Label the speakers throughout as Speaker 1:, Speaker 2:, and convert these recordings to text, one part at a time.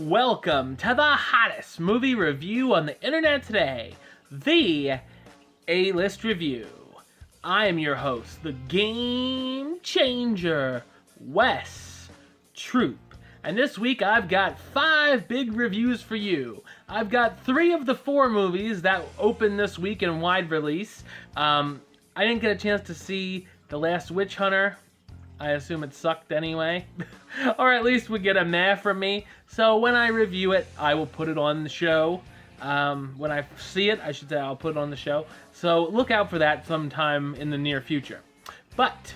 Speaker 1: Welcome to the hottest movie review on the internet today, the A-List Review. I am your host, the Game Changer, Wes Troop. And this week I've got 5 big reviews for you. I've got 3 of the 4 movies that opened this week in wide release. I didn't get a chance to see The Last Witch Hunter. I assume it sucked anyway. Or at least would get a meh from me. So when I review it, I will put it on the show. When I see it, I should say I'll put it on the show. So look out for that sometime in the near future. But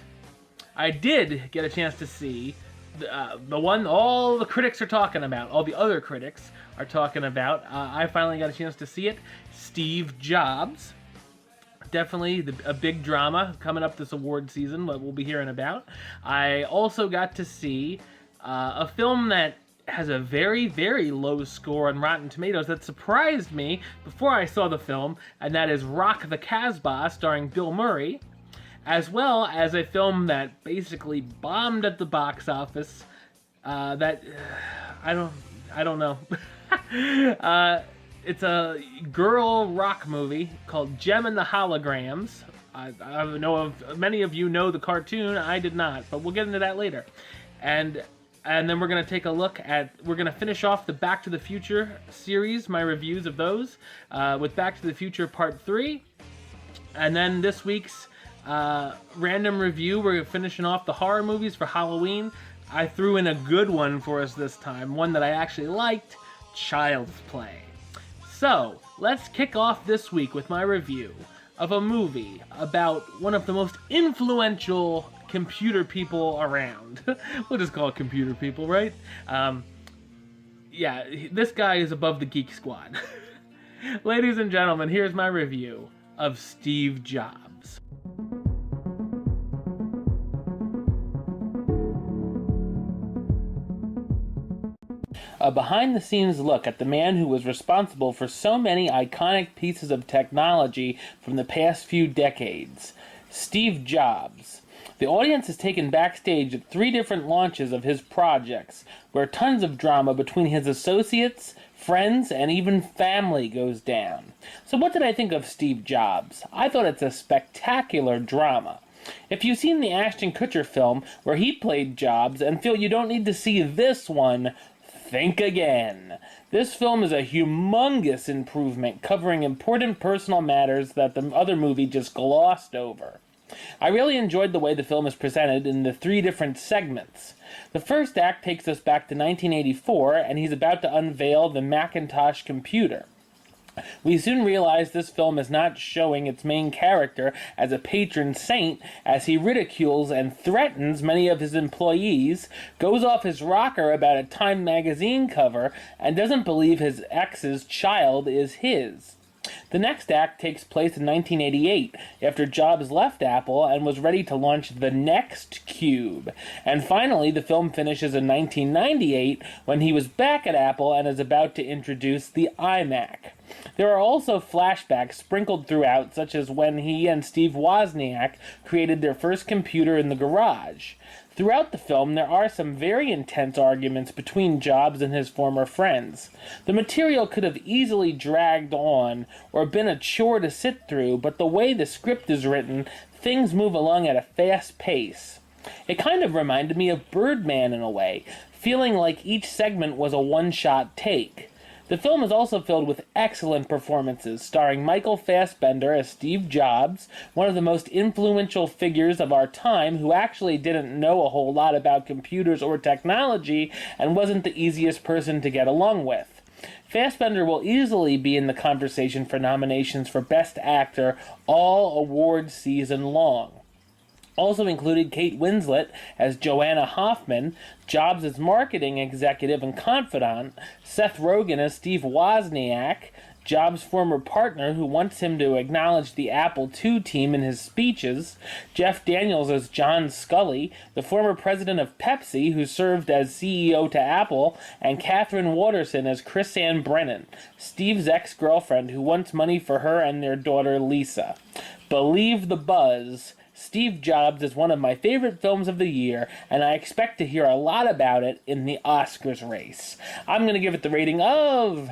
Speaker 1: I did get a chance to see the one all the critics are talking about, all the other critics are talking about. I finally got a chance to see it. Steve Jobs. Definitely a big drama coming up this award season, what we'll be hearing about. I also got to see a film that has a very, very low score on Rotten Tomatoes that surprised me before I saw the film, and that is Rock the Kasbah, starring Bill Murray, as well as a film that basically bombed at the box office. I don't know. It's a girl rock movie called Jem And The Holograms. I know of many of you know the cartoon. I did not, but we'll get into that later. And then we're going to take a look at, we're going to finish off the Back to the Future series, my reviews of those, with Back to the Future Part 3. And then this week's random review, we're finishing off the horror movies for Halloween. I threw in a good one for us this time, one that I actually liked, Child's Play. So, let's kick off this week with my review of a movie about one of the most influential computer people around. We'll just call it computer people, right? Yeah, this guy is above the geek squad. Ladies and gentlemen, here's my review of Steve Jobs. A behind-the-scenes look at the man who was responsible for so many iconic pieces of technology from the past few decades, Steve Jobs. The audience is taken backstage at 3 different launches of his projects, where tons of drama between his associates, friends, and even family goes down. So what did I think of Steve Jobs? I thought it's a spectacular drama. If you've seen the Ashton Kutcher film where he played Jobs and feel you don't need to see this one, think again. This film is a humongous improvement, covering important personal matters that the other movie just glossed over. I really enjoyed the way the film is presented in the 3 different segments. The first act takes us back to 1984, and he's about to unveil the Macintosh computer. We soon realize this film is not showing its main character as a patron saint, as he ridicules and threatens many of his employees, goes off his rocker about a Time magazine cover, and doesn't believe his ex's child is his. The next act takes place in 1988, after Jobs left Apple and was ready to launch the next cube. And finally, the film finishes in 1998, when he was back at Apple and is about to introduce the iMac. There are also flashbacks sprinkled throughout, such as when he and Steve Wozniak created their first computer in the garage. Throughout the film, there are some very intense arguments between Jobs and his former friends. The material could have easily dragged on or been a chore to sit through, but the way the script is written, things move along at a fast pace. It kind of reminded me of Birdman in a way, feeling like each segment was a one-shot take. The film is also filled with excellent performances, starring Michael Fassbender as Steve Jobs, one of the most influential figures of our time who actually didn't know a whole lot about computers or technology and wasn't the easiest person to get along with. Fassbender will easily be in the conversation for nominations for Best Actor all award season long. Also included Kate Winslet as Joanna Hoffman, Jobs as marketing executive and confidant, Seth Rogen as Steve Wozniak, Jobs' former partner who wants him to acknowledge the Apple II team in his speeches, Jeff Daniels as John Scully, the former president of Pepsi who served as CEO to Apple, and Catherine Waterston as Chris-Ann Brennan, Steve's ex-girlfriend who wants money for her and their daughter Lisa. Believe the buzz. Steve Jobs is one of my favorite films of the year, and I expect to hear a lot about it in the Oscars race. I'm going to give it the rating of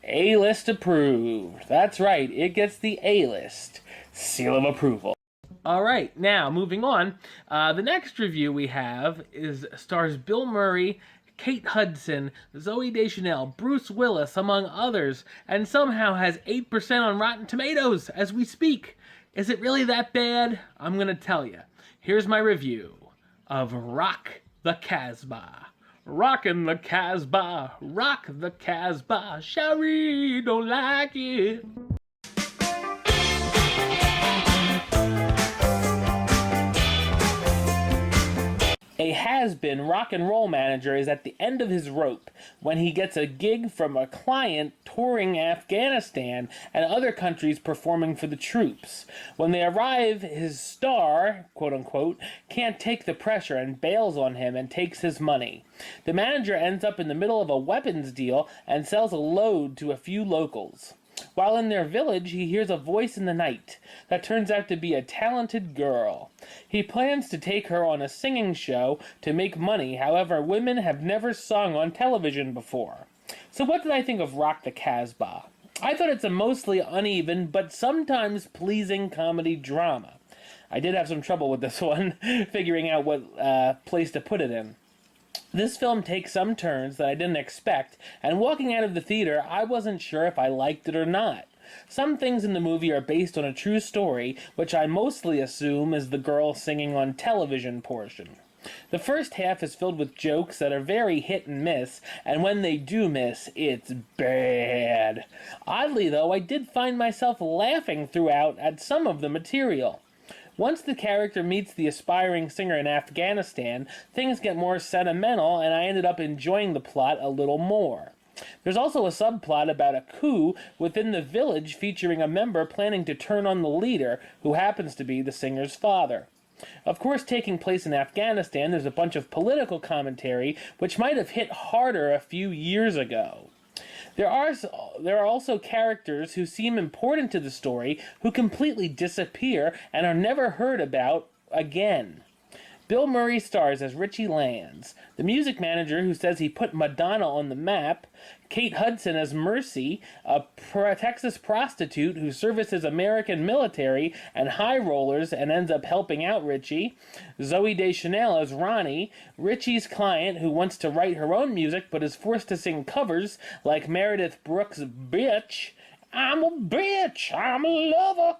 Speaker 1: A-list approved. That's right, it gets the A-list seal of approval. All right, now moving on. The next review we have stars Bill Murray, Kate Hudson, Zooey Deschanel, Bruce Willis, among others, and somehow has 8% on Rotten Tomatoes as we speak. Is it really that bad? I'm going to tell you. Here's my review of Rock the Kasbah. Rockin' the Kasbah, rock the Kasbah, Sherry don't like it. A has-been rock and roll manager is at the end of his rope when he gets a gig from a client touring Afghanistan and other countries performing for the troops. When they arrive, his star, quote-unquote, can't take the pressure and bails on him and takes his money. The manager ends up in the middle of a weapons deal and sells a load to a few locals. While in their village, he hears a voice in the night that turns out to be a talented girl. He plans to take her on a singing show to make money, however, women have never sung on television before. So what did I think of Rock the Kasbah? I thought it's a mostly uneven, but sometimes pleasing comedy drama. I did have some trouble with this one, figuring out what place to put it in. This film takes some turns that I didn't expect, and walking out of the theater, I wasn't sure if I liked it or not. Some things in the movie are based on a true story, which I mostly assume is the girl singing on television portion. The first half is filled with jokes that are very hit and miss, and when they do miss, it's bad. Oddly, though, I did find myself laughing throughout at some of the material. Once the character meets the aspiring singer in Afghanistan, things get more sentimental, and I ended up enjoying the plot a little more. There's also a subplot about a coup within the village featuring a member planning to turn on the leader, who happens to be the singer's father. Of course, taking place in Afghanistan, there's a bunch of political commentary, which might have hit harder a few years ago. There are also characters who seem important to the story who completely disappear and are never heard about again. Bill Murray stars as Richie Lands, the music manager who says he put Madonna on the map, Kate Hudson as Mercy, a Texas prostitute who services American military and high rollers and ends up helping out Richie, Zooey Deschanel as Ronnie, Richie's client who wants to write her own music but is forced to sing covers like Meredith Brooks' Bitch, I'm a bitch, I'm a lover,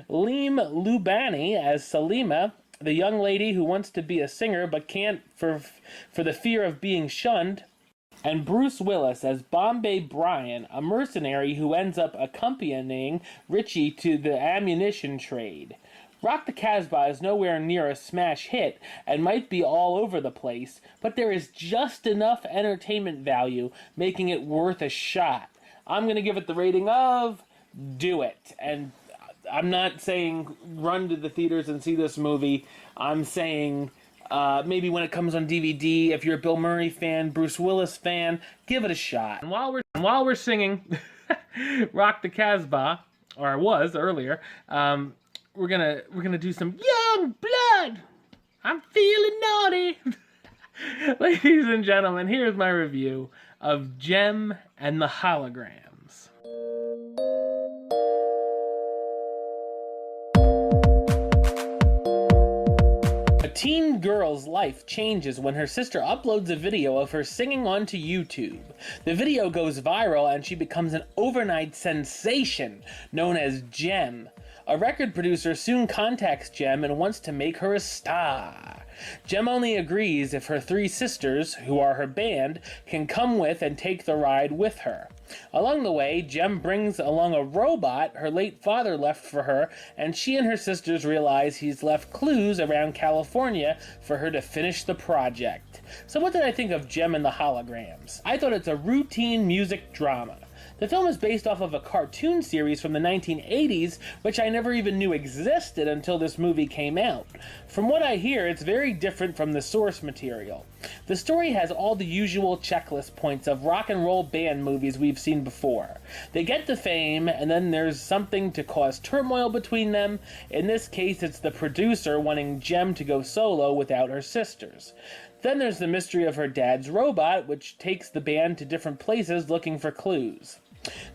Speaker 1: Leem Lubani as Salima, the young lady who wants to be a singer but can't for the fear of being shunned, and Bruce Willis as Bombay Brian, a mercenary who ends up accompanying Richie to the ammunition trade. Rock the Kasbah is nowhere near a smash hit and might be all over the place, but there is just enough entertainment value making it worth a shot. I'm going to give it the rating of do it. And I'm not saying run to the theaters and see this movie. I'm saying maybe when it comes on DVD, if you're a Bill Murray fan, Bruce Willis fan, give it a shot. And while we're singing Rock the Kasbah, or I was earlier, we're gonna do some Young Blood. I'm feeling naughty. Ladies and gentlemen, here's my review of Jem and the Holograms. A teen girl's life changes when her sister uploads a video of her singing onto YouTube. The video goes viral and she becomes an overnight sensation known as Jem. A record producer soon contacts Jem and wants to make her a star. Jem only agrees if her three sisters, who are her band, can come with and take the ride with her. Along the way, Jem brings along a robot her late father left for her, and she and her sisters realize he's left clues around California for her to finish the project. So what did I think of Jem and the Holograms? I thought it's a routine music drama. The film is based off of a cartoon series from the 1980s, which I never even knew existed until this movie came out. From what I hear, it's very different from the source material. The story has all the usual checklist points of rock and roll band movies we've seen before. They get to fame, and then there's something to cause turmoil between them. In this case, it's the producer wanting Jem to go solo without her sisters. Then there's the mystery of her dad's robot, which takes the band to different places looking for clues.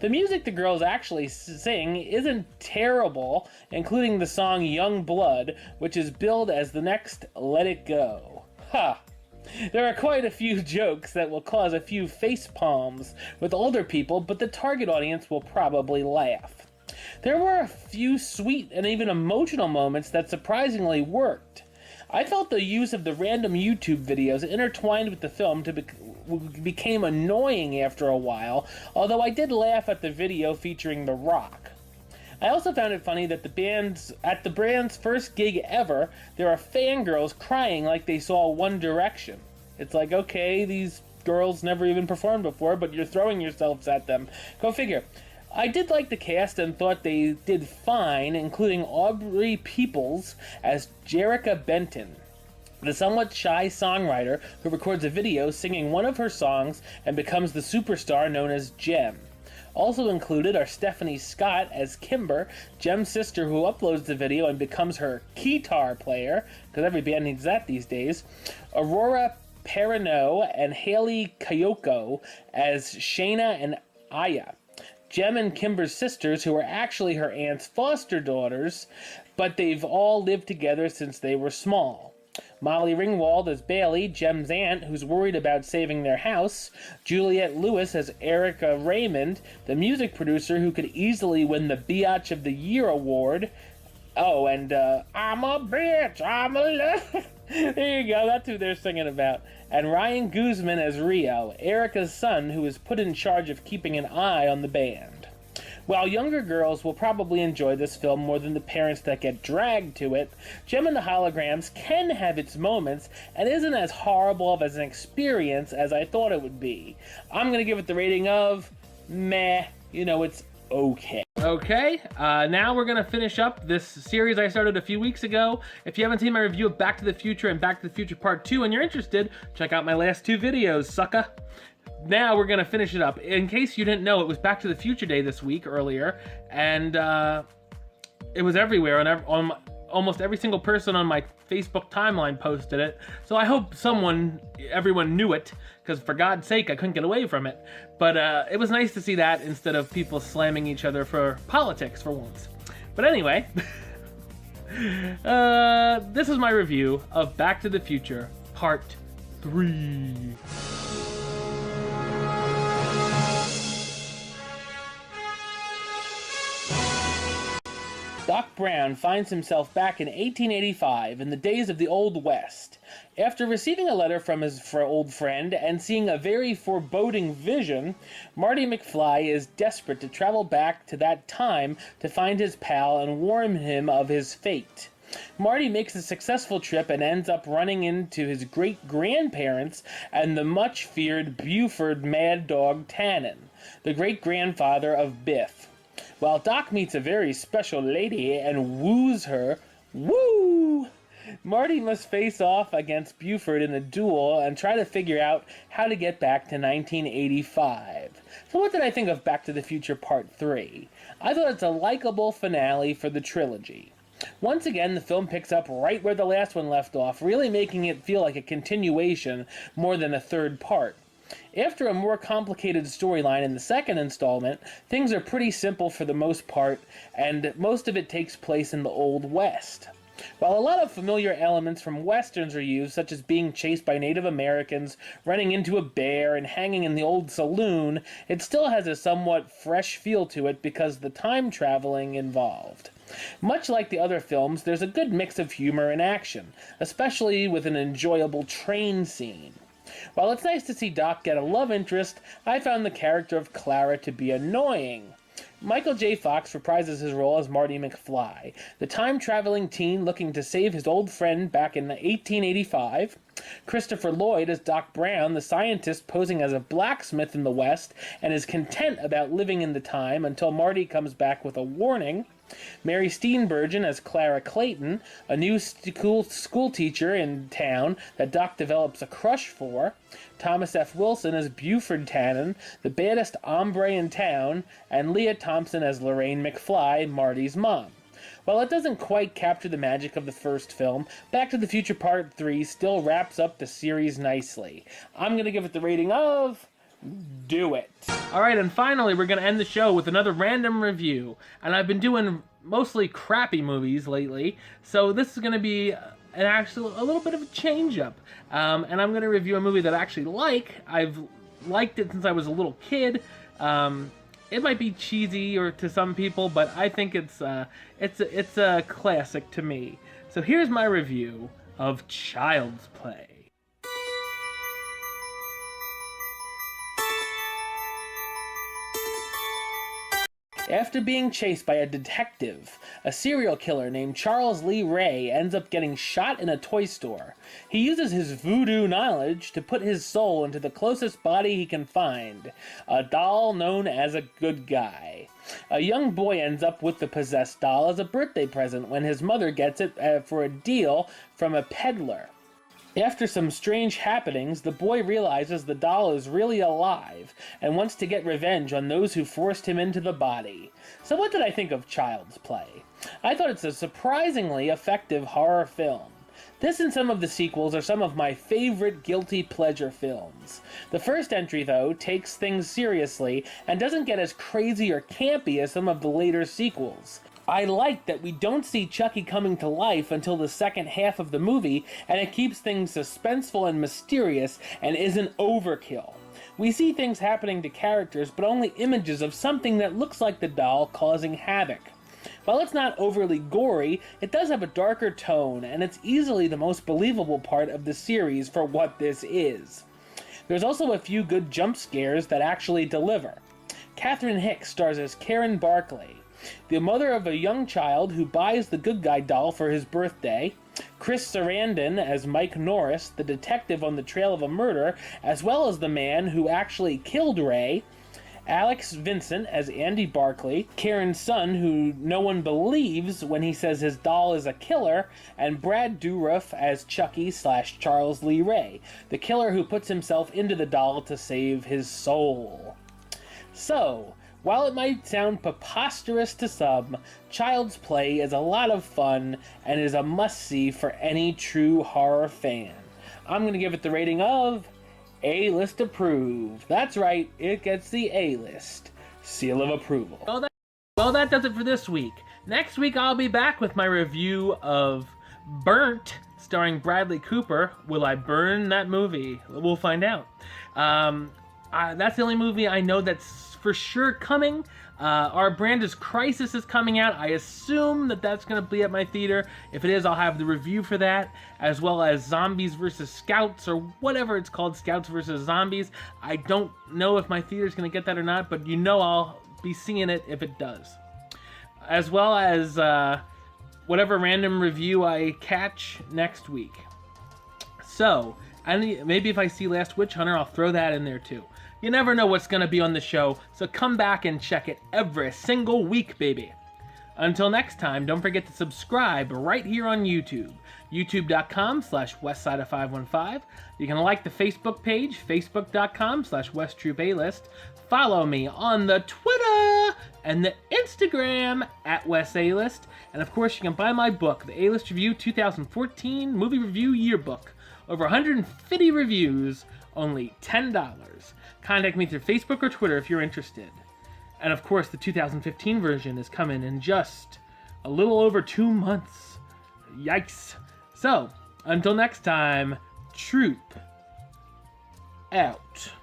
Speaker 1: The music the girls actually sing isn't terrible, including the song Young Blood, which is billed as the next Let It Go. Ha! There are quite a few jokes that will cause a few face palms with older people, but the target audience will probably laugh. There were a few sweet and even emotional moments that surprisingly worked. I felt the use of the random YouTube videos intertwined with the film became annoying after a while, although I did laugh at the video featuring The Rock. I also found it funny that at the band's first gig ever, there are fangirls crying like they saw One Direction. It's like, okay, these girls never even performed before, but you're throwing yourselves at them. Go figure. I did like the cast and thought they did fine, including Aubrey Peoples as Jerrica Benton, the somewhat shy songwriter who records a video singing one of her songs and becomes the superstar known as Jem. Also included are Stephanie Scott as Kimber, Jem's sister who uploads the video and becomes her keytar player, because every band needs that these days, Aurora Perrineau and Haley Kayoko as Shayna and Aya. Jem and Kimber's sisters, who are actually her aunt's foster daughters, but they've all lived together since they were small. Molly Ringwald as Bailey, Jem's aunt, who's worried about saving their house. Juliette Lewis as Erica Raymond, the music producer who could easily win the Biatch of the Year award. Oh, and I'm a bitch, I'm a love. There you go, that's who they're singing about. And Ryan Guzman as Rio, Erica's son, who is put in charge of keeping an eye on the band. While younger girls will probably enjoy this film more than the parents that get dragged to it, Jem and the Holograms can have its moments and isn't as horrible of an experience as I thought it would be. I'm going to give it the rating of meh. It's okay. Okay, now we're going to finish up this series I started a few weeks ago. If you haven't seen my review of Back to the Future and Back to the Future Part 2 and you're interested, check out my last two videos, sucker. Now we're going to finish it up. In case you didn't know, it was Back to the Future Day this week earlier, and it was everywhere, on almost every single person on my Facebook timeline posted it. So I hope everyone knew it, because for God's sake, I couldn't get away from it. But it was nice to see that instead of people slamming each other for politics for once. But anyway, this is my review of Back to the Future Part 3. Doc Brown finds himself back in 1885 in the days of the Old West. After receiving a letter from his old friend and seeing a very foreboding vision, Marty McFly is desperate to travel back to that time to find his pal and warn him of his fate. Marty makes a successful trip and ends up running into his great-grandparents and the much-feared Buford Mad Dog Tannen, the great-grandfather of Biff. While Doc meets a very special lady and woos her, Marty must face off against Buford in a duel and try to figure out how to get back to 1985. So what did I think of Back to the Future Part 3? I thought it's a likable finale for the trilogy. Once again, the film picks up right where the last one left off, really making it feel like a continuation more than a third part. After a more complicated storyline in the second installment, things are pretty simple for the most part, and most of it takes place in the Old West. While a lot of familiar elements from westerns are used, such as being chased by Native Americans, running into a bear, and hanging in the old saloon, it still has a somewhat fresh feel to it because of the time traveling involved. Much like the other films, there's a good mix of humor and action, especially with an enjoyable train scene. While it's nice to see Doc get a love interest, I found the character of Clara to be annoying. Michael J. Fox reprises his role as Marty McFly, the time-traveling teen looking to save his old friend back in 1885. Christopher Lloyd as Doc Brown, the scientist posing as a blacksmith in the West and is content about living in the time until Marty comes back with a warning. Mary Steenburgen as Clara Clayton, a new school teacher in town that Doc develops a crush for. Thomas F. Wilson as Buford Tannen, the baddest hombre in town, and Leah Thompson as Lorraine McFly, Marty's mom. While it doesn't quite capture the magic of the first film, Back to the Future Part 3 still wraps up the series nicely. I'm going to give it the rating of... do it. Alright, and finally we're going to end the show with another random review. And I've been doing mostly crappy movies lately, so this is going to be a little bit of a change-up. And I'm going to review a movie that I actually like. I've liked it since I was a little kid. It might be cheesy or to some people, but I think it's a classic to me. So here's my review of Child's Play. After being chased by a detective, a serial killer named Charles Lee Ray ends up getting shot in a toy store. He uses his voodoo knowledge to put his soul into the closest body he can find, a doll known as a good guy. A young boy ends up with the possessed doll as a birthday present when his mother gets it for a deal from a peddler. After some strange happenings, the boy realizes the doll is really alive and wants to get revenge on those who forced him into the body. So what did I think of Child's Play? I thought it's a surprisingly effective horror film. This and some of the sequels are some of my favorite guilty pleasure films. The first entry, though, takes things seriously and doesn't get as crazy or campy as some of the later sequels. I like that we don't see Chucky coming to life until the second half of the movie, and it keeps things suspenseful and mysterious and isn't overkill. We see things happening to characters, but only images of something that looks like the doll causing havoc. While it's not overly gory, it does have a darker tone, and it's easily the most believable part of the series for what this is. There's also a few good jump scares that actually deliver. Catherine Hicks stars as Karen Barclay, the mother of a young child who buys the good guy doll for his birthday. Chris Sarandon as Mike Norris, the detective on the trail of a murder, as well as the man who actually killed Ray. Alex Vincent as Andy Barclay, Karen's son who no one believes when he says his doll is a killer, and Brad Dourif as Chucky/Charles Lee Ray, the killer who puts himself into the doll to save his soul. So, while it might sound preposterous to some, Child's Play is a lot of fun and is a must-see for any true horror fan. I'm going to give it the rating of A-list approved. That's right, it gets the A-list seal of approval. Well, that does it for this week. Next week I'll be back with my review of Burnt, starring Bradley Cooper. Will I burn that movie? We'll find out. That's the only movie I know that's for sure coming. Our Branda's Crisis is coming out. I assume that that's going to be at my theater. If it is, I'll have the review for that, as well as Zombies vs. Scouts, or whatever it's called, Scouts vs. Zombies. I don't know if my theater's going to get that or not, but you know I'll be seeing it if it does. As well as whatever random review I catch next week. So, maybe if I see Last Witch Hunter, I'll throw that in there too. You never know what's going to be on the show, so come back and check it every single week, baby. Until next time, don't forget to subscribe right here on YouTube, youtube.com/westside515. You can like the Facebook page, facebook.com/westtroopalist. Follow me on the Twitter and the Instagram @WesAlist. And of course, you can buy my book, The A-List Review 2014 Movie Review Yearbook. Over 150 reviews, only $10. Contact me through Facebook or Twitter if you're interested. And of course, the 2015 version is coming in just a little over 2 months. Yikes. So, until next time, Troop out.